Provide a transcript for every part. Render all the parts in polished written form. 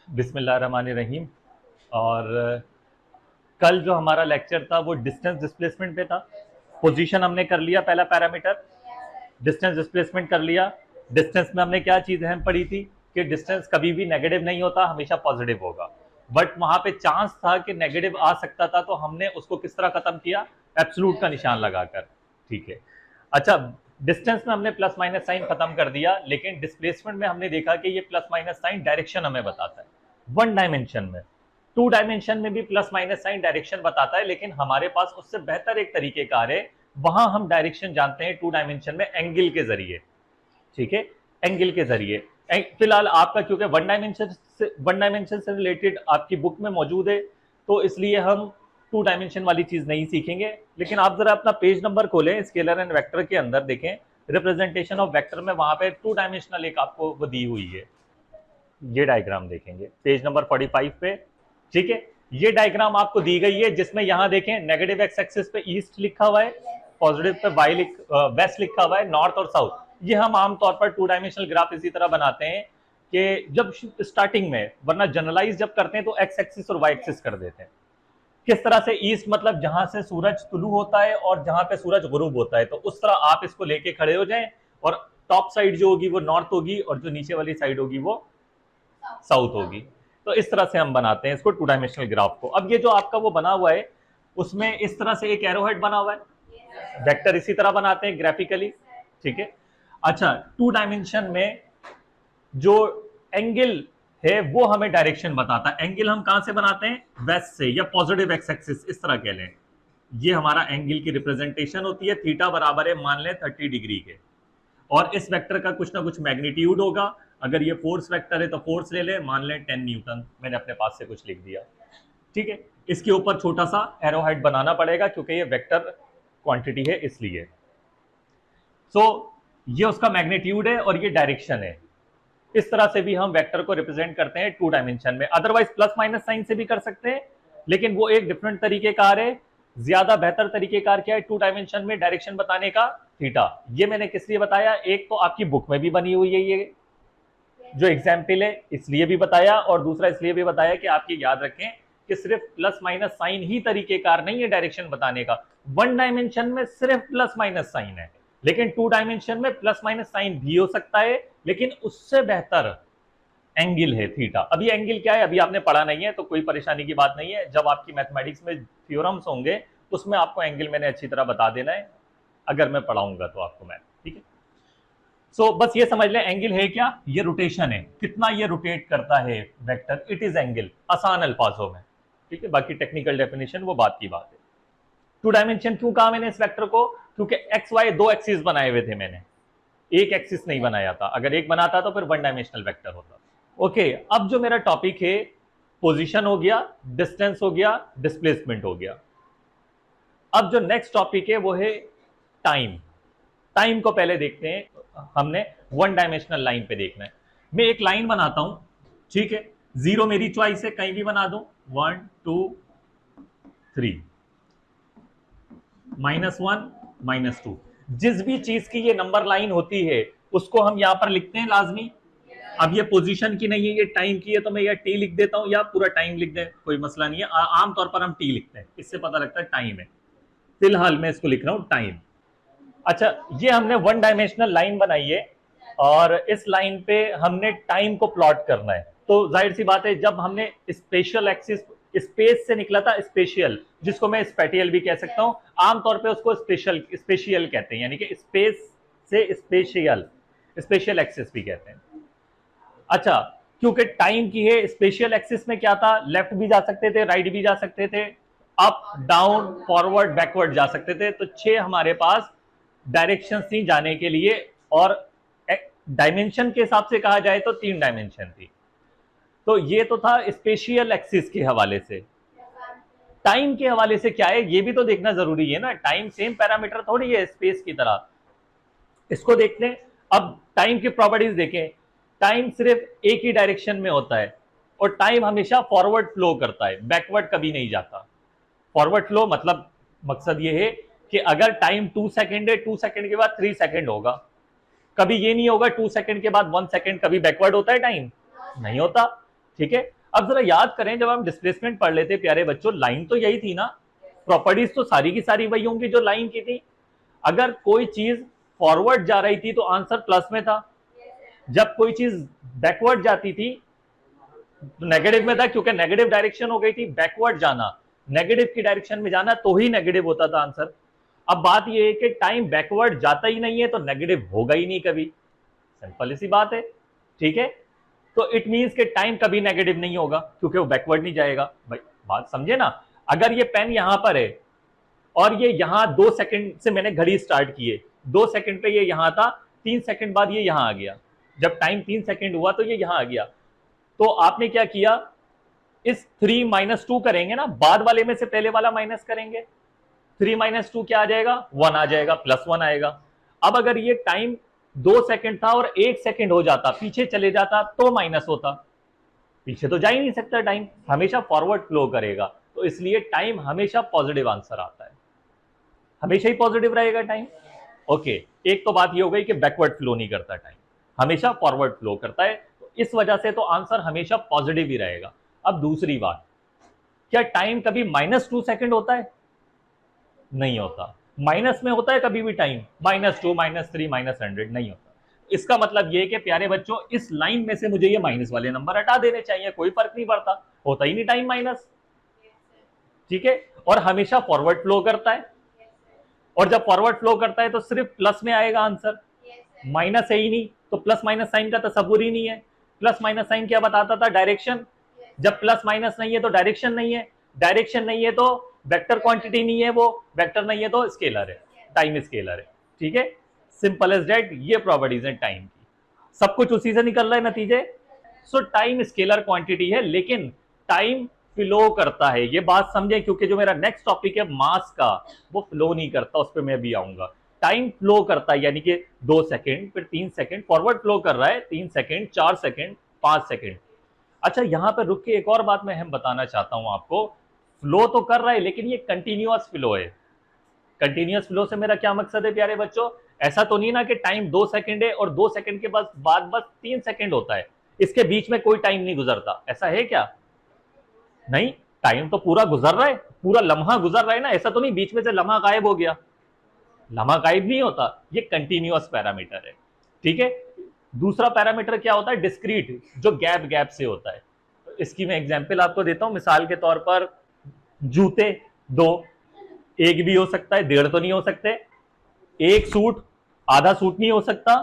बिस्मिल्लाहिर्रहमानिर्रहीम। और कल जो हमारा लेक्चर था वो डिस्टेंस डिस्प्लेसमेंट पे था। पोजीशन हमने कर लिया, पहला पैरामीटर। डिस्टेंस डिस्प्लेसमेंट कर लिया। डिस्टेंस में हमने क्या चीज अहम पढ़ी थी कि डिस्टेंस कभी भी नेगेटिव नहीं होता, हमेशा पॉजिटिव होगा। बट वहां पे चांस था कि नेगेटिव आ सकता था, तो हमने उसको किस तरह खत्म किया? एब्सोल्यूट का निशान लगाकर। ठीक है। अच्छा, डिस्टेंस में हमने प्लस माइनस साइन खत्म कर दिया, लेकिन डिस्प्लेसमेंट में हमने देखा कि ये प्लस माइनस साइन डायरेक्शन हमें बताता है। वन डायमेंशन में, टू डायमेंशन में भी प्लस माइनस साइन डायरेक्शन बताता है, लेकिन हमारे पास उससे बेहतर एक तरीके कार है। वहां हम डायरेक्शन जानते हैं टू डायमेंशन में एंगल के जरिए। ठीक है, एंगल के जरिए। फिलहाल आपका क्योंकि वन डायमेंशन से रिलेटेड आपकी बुक में मौजूद है, तो इसलिए हम टू डायमेंशन वाली चीज नहीं सीखेंगे। लेकिन आप जरा अपना पेज नंबर खोलें, स्केलर एंड वेक्टर के अंदर देखें, रिप्रेजेंटेशन ऑफ वेक्टर में वहां पे टू डायमेंशनल एक आपको वो दी हुई है। ये डायग्राम देखेंगे पेज नंबर 45 पे। ठीक है, ये डायग्राम आपको दी गई है, जिसमें यहां देखें नेगेटिव एक्स एक्सिस पे ईस्ट लिखा हुआ है, पॉजिटिव पे वेस्ट लिखा हुआ है, नॉर्थ और साउथ। ये हम आमतौर पर टू डायमेंशनल ग्राफ इसी तरह बनाते हैं कि जब स्टार्टिंग में, वरना जनरलाइज जब करते हैं तो एक्स एक्सिस और वाई एक्सिस कर देते हैं। किस तरह से? ईस्ट मतलब जहां से सूरज तुलू होता है और जहां पे सूरज गुरूब होता है, तो उस तरह आप इसको लेके खड़े हो जाएं, और टॉप साइड जो होगी वो नॉर्थ होगी और जो नीचे वाली साइड होगी वो साउथ होगी। तो इस तरह से हम बनाते हैं इसको टू डायमेंशनल ग्राफ को। अब ये जो आपका वो बना हुआ है, उसमें इस तरह से एक एरोहेड बना हुआ है। वेक्टर इसी तरह बनाते हैं ग्राफिकली। ठीक है। अच्छा, टू डायमेंशन में जो एंगल है वो हमें डायरेक्शन बताता है। एंगल हम कहां से बनाते हैं? वेस्ट से, या पॉजिटिव एक्स एक्सिस इस तरह कह लें। ये हमारा एंगल की रिप्रेजेंटेशन होती है। थीटा बराबर है मान लें 30 डिग्री के, और इस वेक्टर का कुछ ना कुछ मैग्नीट्यूड होगा। अगर ये फोर्स वेक्टर है तो फोर्स ले ले, मान लें 10 न्यूटन। मैंने अपने पास से कुछ लिख दिया। ठीक है, इसके ऊपर छोटा सा एरोहेड बनाना पड़ेगा क्योंकि ये वेक्टर क्वांटिटी है इसलिए। सो ये उसका मैग्नीट्यूड है और ये डायरेक्शन है। इस तरह से भी हम वेक्टर को रिप्रेजेंट करते हैं टू डायमेंशन में। अदरवाइज प्लस माइनस साइन से भी कर सकते हैं, लेकिन वो एक डिफरेंट तरीकेकार है। ज्यादा बेहतर तरीकेकार क्या है टू डायमेंशन में डायरेक्शन बताने का? थीटा। ये मैंने किस लिए बताया? एक तो आपकी बुक में भी बनी हुई है ये जो एग्जाम्पल है, इसलिए भी बताया, और दूसरा इसलिए भी बताया कि आपकी याद रखें कि सिर्फ प्लस माइनस साइन ही तरीकेकार नहीं है डायरेक्शन बताने का। वन डायमेंशन में सिर्फ प्लस माइनस साइन है, लेकिन टू डायमेंशन में प्लस माइनस साइन भी हो सकता है, लेकिन उससे बेहतर एंगल है थीटा। अभी एंगल क्या है अभी आपने पढ़ा नहीं है, तो कोई परेशानी की बात नहीं है। जब आपकी मैथमेटिक्स में थ्योरम्स होंगे उसमें आपको एंगल मैंने अच्छी तरह बता देना है, अगर मैं पढ़ाऊंगा तो आपको मैथ। ठीक है। सो बस ये समझ लें एंगल है क्या? ये रोटेशन है, कितना ये रोटेट करता है वेक्टर, इट इज एंगल, आसान अल्फाजों में। ठीक है, बाकी टेक्निकल डेफिनेशन वो बात की बात है। टू डायमेंशन क्यों कहा मैंने इस वेक्टर को? क्योंकि एक्स वाई दो एक्सिस बनाए हुए थे मैंने, एक एक्सिस नहीं बनाया था। अगर एक बनाता तो फिर वन डायमेंशनल वेक्टर होता। ओके, अब जो मेरा टॉपिक है, पोजीशन हो गया, डिस्टेंस हो गया, डिस्प्लेसमेंट हो गया। अब जो नेक्स्ट टॉपिक है वो है टाइम। टाइम को पहले देखते हैं, हमने वन डायमेंशनल लाइन पे देखना है। मैं एक लाइन बनाता हूं, ठीक है, जीरो मेरी चॉइस है, कहीं भी बना दूं, 1 2 3, -1 -2। जिस भी चीज की ये नंबर लाइन होती है उसको हम यहां पर लिखते हैं लाजमी। अब ये पोजीशन की नहीं है, ये टाइम की है, तो मैं या टी लिख देता हूं या पूरा टाइम लिख दें, कोई मसला नहीं है। आमतौर पर हम टी लिखते हैं, इससे पता लगता है टाइम है। फिलहाल मैं इसको लिख रहा हूं टाइम। अच्छा, ये हमने वन डायमेंशनल लाइन बनाई है, और इस लाइन पे हमने टाइम को प्लॉट करना है। तो जाहिर सी बात है, जब हमने स्पेशल एक्सिस, स्पेस से निकला था स्पेशियल, जिसको मैं स्पेटियल भी कह सकता हूं, आमतौर पे उसको स्पेशियल कहते हैं, यानी कि स्पेस से स्पेशियल, स्पेशल एक्सिस भी कहते हैं। अच्छा, क्योंकि टाइम की है, स्पेशल एक्सिस में क्या था, लेफ्ट भी जा सकते थे, राइट भी जा सकते थे, अप डाउन फॉरवर्ड बैकवर्ड जा सकते थे। तो 6 हमारे पास डायरेक्शन थी जाने के लिए, और डायमेंशन के हिसाब से कहा जाए तो 3 डायमेंशन थी। तो ये तो था स्पेशियल एक्सिस के हवाले से। टाइम के हवाले से क्या है ये भी तो देखना जरूरी है ना। टाइम सेम पैरामीटर थोड़ी है स्पेस की तरह। इसको देखते हैं। अब टाइम की प्रॉपर्टीज देखें। टाइम सिर्फ एक ही डायरेक्शन में होता है, और टाइम हमेशा फॉरवर्ड फ्लो करता है, बैकवर्ड कभी नहीं जाता। फॉरवर्ड फ्लो मतलब मकसद ये है कि अगर टाइम 2 सेकंड है, 2 सेकंड के बाद 3 सेकंड होगा। कभी ये नहीं होगा 2 सेकंड के बाद 1 सेकंड। कभी बैकवर्ड होता है टाइम? नहीं होता। ठीक है। अब जरा याद करें, जब हम डिस्प्लेसमेंट पढ़ लेते प्यारे बच्चों, लाइन तो यही थी ना, प्रॉपर्टीज तो सारी की सारी वही होंगी जो लाइन की थी। अगर कोई चीज फॉरवर्ड जा रही थी तो आंसर प्लस में था, जब कोई चीज बैकवर्ड जाती थी तो नेगेटिव में था, क्योंकि नेगेटिव डायरेक्शन हो गई थी। बैकवर्ड जाना, नेगेटिव की डायरेक्शन में जाना तो ही नेगेटिव होता था आंसर। अब बात यह है कि टाइम बैकवर्ड जाता ही नहीं है तो नेगेटिव होगा ही नहीं कभी, सिंपल सी बात है, ठीक है। तो इट मींस कि टाइम कभी नेगेटिव नहीं होगा क्योंकि वो बैकवर्ड नहीं जाएगा। भाई बात समझे ना, अगर ये पेन यहां पर है और ये यहां 2 सेकंड से मैंने घड़ी स्टार्ट की है, 2 सेकंड पे ये यहां था, 3 सेकंड बाद ये यहां आ गया, जब टाइम 3 सेकंड हुआ तो ये यहां आ गया। तो आपने क्या किया, इस 3 - 2 करेंगे ना, बाद वाले में से पहले वाला माइनस करेंगे, 3 - 2 क्या आ जाएगा, 1 आ जाएगा, +1 आएगा। अब अगर ये टाइम 2 सेकंड था और 1 सेकंड हो जाता, पीछे चले जाता तो माइनस होता, पीछे तो जा ही नहीं सकता, टाइम हमेशा फॉरवर्ड फ्लो करेगा, तो इसलिए टाइम हमेशा पॉजिटिव आंसर आता है, हमेशा ही पॉजिटिव रहेगा टाइम। ओके, एक तो बात ये हो गई कि बैकवर्ड फ्लो नहीं करता टाइम, हमेशा फॉरवर्ड फ्लो करता है, तो इस वजह से तो आंसर हमेशा पॉजिटिव ही रहेगा। अब दूसरी बात, क्या टाइम कभी -2 सेकंड होता है, नहीं होता। माइनस में होता है कभी भी टाइम, -2 -3 -100 नहीं होता। इसका मतलब ये कि प्यारे बच्चों, इस लाइन में से मुझे ये माइनस वाले नंबर हटा देने चाहिए, कोई फर्क नहीं पड़ता, होता ही नहीं टाइम माइनस, ठीक है। और हमेशा फॉरवर्ड फ्लो करता है, और जब फॉरवर्ड फ्लो करता है तो सिर्फ प्लस में आएगा आंसर, माइनस है ही नहीं, तो प्लस माइनस साइन का तस्वुर ही नहीं है। प्लस माइनस साइन क्या बताता था, डायरेक्शन, जब प्लस माइनस नहीं है तो डायरेक्शन नहीं है, डायरेक्शन नहीं है तो वेक्टर क्वांटिटी नहीं है, वो वेक्टर नहीं है तो स्केलर है, टाइम स्केलर है, ठीक है। सिंपल एज दैट, ये प्रॉपर्टीज है टाइम की, सब कुछ उसी से निकल रहा है नतीजे। सो टाइम स्केलर क्वांटिटी है, लेकिन टाइम फ्लो करता है, ये बात समझे, क्योंकि जो मेरा नेक्स्ट टॉपिक है मास का, वो फ्लो नहीं करता, उस पर मैं भी आऊंगा। टाइम फ्लो करता है, यानी कि 2 सेकंड, फिर 3 सेकंड, फॉरवर्ड फ्लो कर रहा है, 3 सेकंड, 4 सेकंड, 5 सेकंड। अच्छा, यहां पर रुक के एक और बात मैं बताना चाहता हूं आपको, फ्लो तो कर रहा है लेकिन ये कंटिन्यूअस फ्लो है। कंटिन्यूअस फ्लो से मेरा क्या मकसद है प्यारे बच्चों, ऐसा तो नहीं ना कि टाइम 2 सेकंड है और 2 सेकंड के बाद बस 3 सेकंड होता है, इसके बीच में कोई टाइम नहीं गुजरता, ऐसा है क्या, नहीं, टाइम तो पूरा गुजर रहा है, पूरा लम्हा गुजर रहा है ना, ऐसा तो नहीं बीच में से लम्हा गायब हो गया, लम्हा गायब नहीं होता, ये कंटिन्यूअस पैरामीटर है, ठीक है। दूसरा पैरामीटर क्या होता है, डिस्क्रीट, जो गैप गैप से होता है। इसकी मैं एग्जांपल आपको देता हूं, मिसाल के तौर पर जूते 2, एक भी हो सकता है, 1.5 तो नहीं हो सकते, एक सूट, आधा सूट नहीं हो सकता,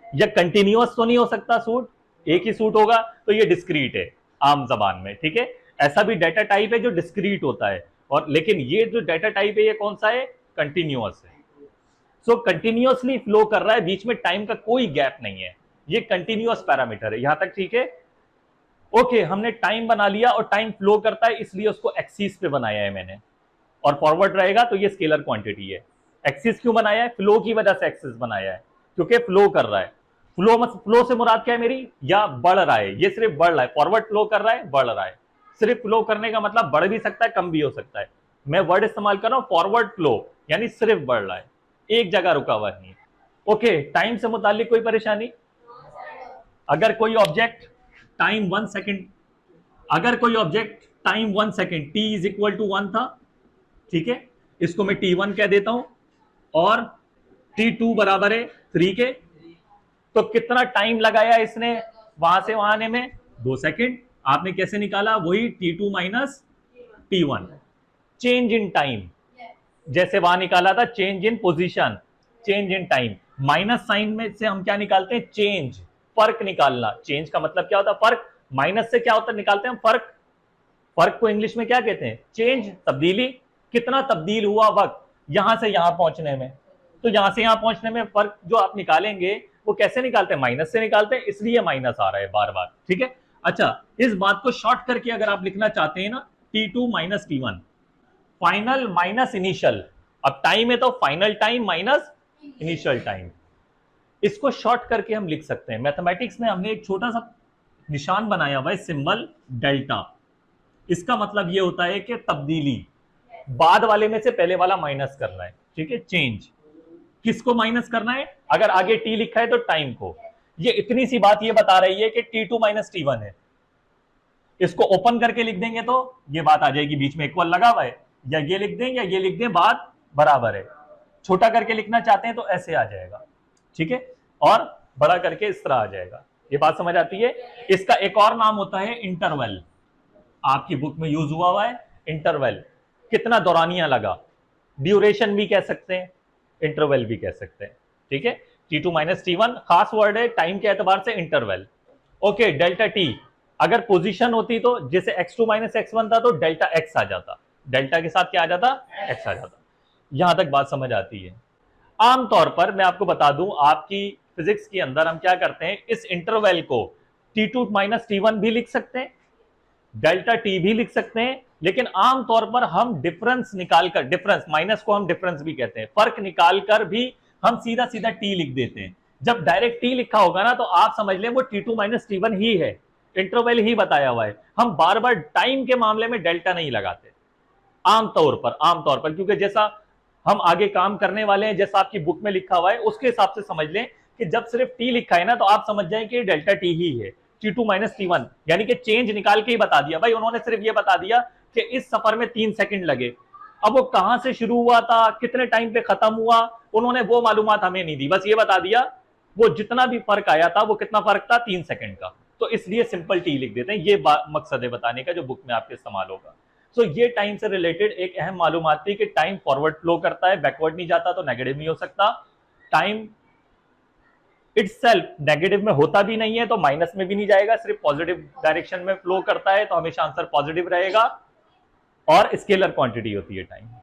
या कंटिन्यूअस तो नहीं हो सकता सूट, एक ही सूट होगा, तो ये डिस्क्रीट है आम जबान में, ठीक है। ऐसा भी डाटा टाइप है जो डिस्क्रीट होता है, और लेकिन ये जो डाटा टाइप है ये कौन सा है, कंटिन्यूअस है। सो कंटिन्यूअसली फ्लो कर रहा है, बीच में टाइम का कोई गैप नहीं है, ये कंटिन्यूअस पैरामीटर है, यहां तक ठीक है। ओके, हमने टाइम बना लिया, और टाइम फ्लो करता है इसलिए उसको एक्सिस पे बनाया है मैंने, और फॉरवर्ड रहेगा तो ये स्केलर क्वांटिटी है। एक्सिस क्यों बनाया है, फ्लो की वजह से एक्सिस बनाया है, क्योंकि फ्लो कर रहा है। फ्लो से मुराद क्या है मेरी, या बढ़ रहा है, ये सिर्फ बढ़ रहा है, फॉरवर्ड फ्लो कर रहा है, बढ़ रहा है। सिर्फ फ्लो करने का मतलब बढ़ भी सकता है, कम भी हो सकता है, मैं वर्ड इस्तेमाल कर रहा हूं फॉरवर्ड फ्लो, यानी सिर्फ बढ़ रहा है, एक जगह रुका हुआ नहीं है। ओके, टाइम से मुतालिक कोई परेशानी, अगर कोई ऑब्जेक्ट टाइम 1 सेकंड, अगर कोई ऑब्जेक्ट टाइम 1 सेकंड, t = 1 था, ठीक है, इसको मैं t1 कह देता हूं, और t2 बराबर है 3 के, तो कितना टाइम लगाया इसने वहां से वहां आने में, 2 सेकंड। आपने कैसे निकाला, वही t2 - t1, change in time, जैसे वहां निकाला था change in position, change in time. Minus sign में से हम क्या निकालते हैं, चेंज, फर्क निकालना, चेंज का मतलब क्या होता है, फर्क, माइनस से क्या होता है, निकालते हैं फर्क, फर्क को इंग्लिश में क्या कहते हैं, चेंज, तब्दीली, कितना तब्दील हुआ वक्त यहां से यहां पहुंचने में, तो यहां से यहां पहुंचने में फर्क जो आप निकालेंगे वो कैसे निकालते हैं, माइनस से निकालते हैं, इसलिए माइनस आ रहा है बार बार, ठीक है। अच्छा, इस बात को शॉर्ट करके अगर आप लिखना चाहते हैं ना, t2 - t1, final minus initial, अब टाइम है तो final time minus initial time, इसको शॉर्ट करके हम लिख सकते हैं। मैथमेटिक्स में हमने एक छोटा सा निशान बनाया हुआ है, सिंबल डेल्टा, इसका मतलब ये होता है कि तब्दीली, बाद वाले में से पहले वाला माइनस करना है, ठीक है। चेंज किसको माइनस करना है, अगर आगे टी लिखा है तो टाइम को, ये इतनी सी बात ये बता रही है कि t2 - t1 है, इसको ओपन करके लिख देंगे तो ये बात आ जाएगी बीच में इक्वल लगा हुआ है, या ये लिख दें या ये लिख दें, बात बराबर है। छोटा करके लिखना चाहते हैं तो ऐसे आ जाएगा, ठीक है, और बड़ा करके इस तरह आ जाएगा। ये बात समझ आती है। इसका एक और नाम होता है इंटरवल, आपकी बुक में यूज हुआ है इंटरवल। कितना दौरानिया लगा, ड्यूरेशन भी कह सकते हैं, इंटरवल भी कह सकते हैं, ठीक है। T2 माइनस T1 खास वर्ड है टाइम के एतबार से इंटरवल। ओके, डेल्टा टी अगर पोजीशन होती तो जैसे x2 माइनस x1 था तो डेल्टा x आ जाता, डेल्टा के साथ क्या आ जाता, x आ जाता। यहां तक बात समझ आती है। आमतौर पर मैं आपको बता दूं, आपकी फिजिक्स के अंदर हम क्या करते हैं, इस इंटरवल को T2 माइनस T1 भी लिख सकते हैं, डेल्टा टी भी लिख सकते हैं, लेकिन आमतौर पर हम डिफरेंस निकालकर, डिफरेंस माइनस को हम डिफरेंस भी कहते हैं, फर्क निकालकर भी हम सीधा सीधा टी लिख देते हैं। जब डायरेक्ट टी लिखा होगा ना तो आप समझ लें वो T2 माइनस T1 ही है, इंटरवल ही बताया हुआ है। हम बार बार टाइम के मामले में डेल्टा नहीं लगाते आमतौर पर, क्योंकि जैसा हम आगे काम करने वाले हैं, जैसा आपकी बुक में लिखा हुआ है उसके हिसाब से समझ लें कि जब सिर्फ टी लिखा है ना तो आप समझ जाएं कि डेल्टा टी ही है, T2 माइनस T1, यानी कि चेंज निकाल के ही बता दिया। भाई उन्होंने सिर्फ ये बता दिया कि इस सफर में 3 सेकंड लगे, अब वो कहां से शुरू हुआ था, कितने टाइम पे खत्म हुआ, उन्होंने वो मालूमात हमें नहीं दी, बस ये बता दिया वो जितना भी फर्क आया था वो कितना फर्क था, 3 सेकंड का। तो इसलिए सिंपल टी लिख देते हैं। ये मकसद है बताने का जो बुक में आपके इस्तेमाल होगा। सो ये टाइम से रिलेटेड एक अहम मालूमात थी कि टाइम फॉरवर्ड फ्लो करता है, बैकवर्ड नहीं जाता, तो नेगेटिव नहीं हो सकता। टाइम इटसेल्फ नेगेटिव में होता भी नहीं है तो माइनस में भी नहीं जाएगा, सिर्फ पॉजिटिव डायरेक्शन में फ्लो करता है, तो हमेशा आंसर पॉजिटिव रहेगा। और स्केलर क्वांटिटी होती है टाइम।